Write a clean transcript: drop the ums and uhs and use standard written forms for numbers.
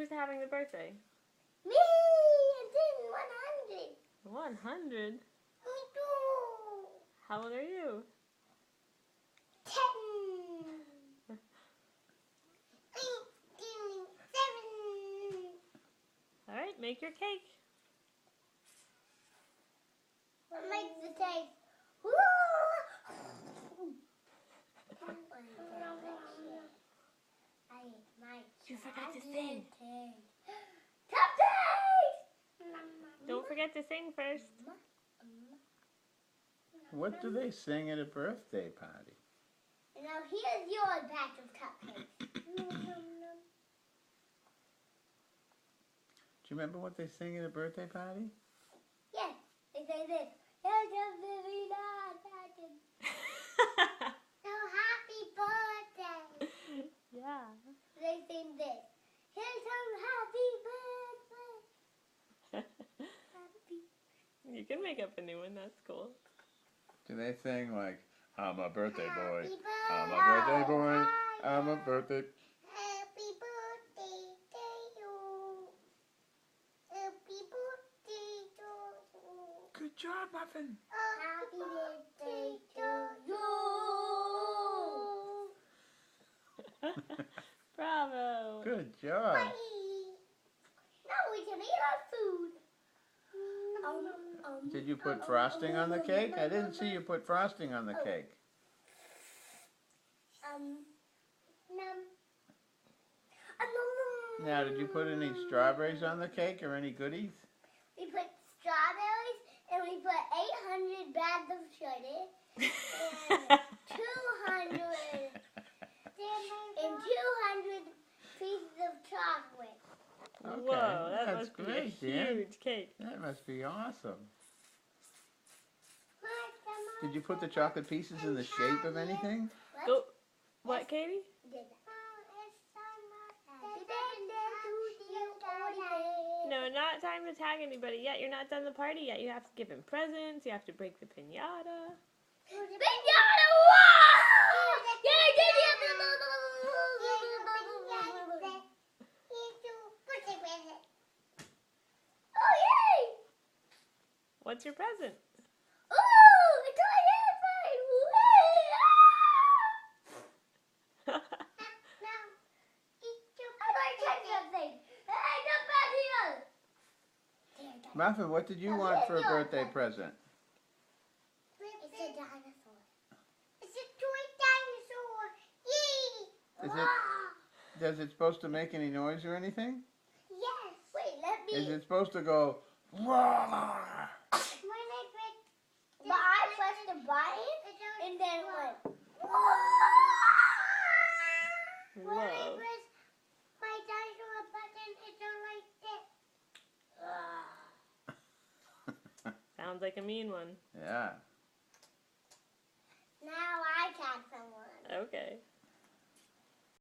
Who's having the birthday? Me! And then 100. 100? Me too. How old are you? 10. 7. Alright, make your cake. What makes the taste? You forgot to sing. Cupcakes! Don't forget to sing first. What do they sing at a birthday party? And now here's your batch of cupcakes. Do you remember what they sing at a birthday party? Yes, they say this. So happy birthday. Yeah. They sing this. Here's some happy birthday. Happy. You can make up a new one, that's cool. Do they sing like, I'm a birthday boy, Happy I'm a birthday boy, I'm a birthday... Happy birthday to you. Happy birthday to you. Good job, Muffin. Happy birthday to you. Bravo. Good job. Bye. Now we can eat our food. Did you put frosting on the cake? I didn't see you put frosting on the cake. Now, did you put any strawberries on the cake or any goodies? We put strawberries and we put 800 bags of sugar and 200 pieces of chocolate. Okay, Whoa, that that's must be great, a Dan. huge cake. That must be awesome. Mama, Did you put the chocolate pieces in the shape of anything? Go. What, Cady? No, not time to tag anybody yet. You're not done the party yet. You have to give him presents. You have to break the piñata. Piñata! Wow! Oh, yay! What's your present? Oh, it's a handbag! How do I check something? Hey, come back here! Muffin, what did you want for a birthday present? It's a dinosaur. It's a toy dinosaur. Yay! Is it? Is it supposed to make any noise or anything? Yes. Wait, let me. Is it supposed to go? Roar? But I pressed the button and then it went. When I Whoa. press my dinosaur button, it goes like this. Sounds like a mean one. Yeah. Now I catch someone. Okay.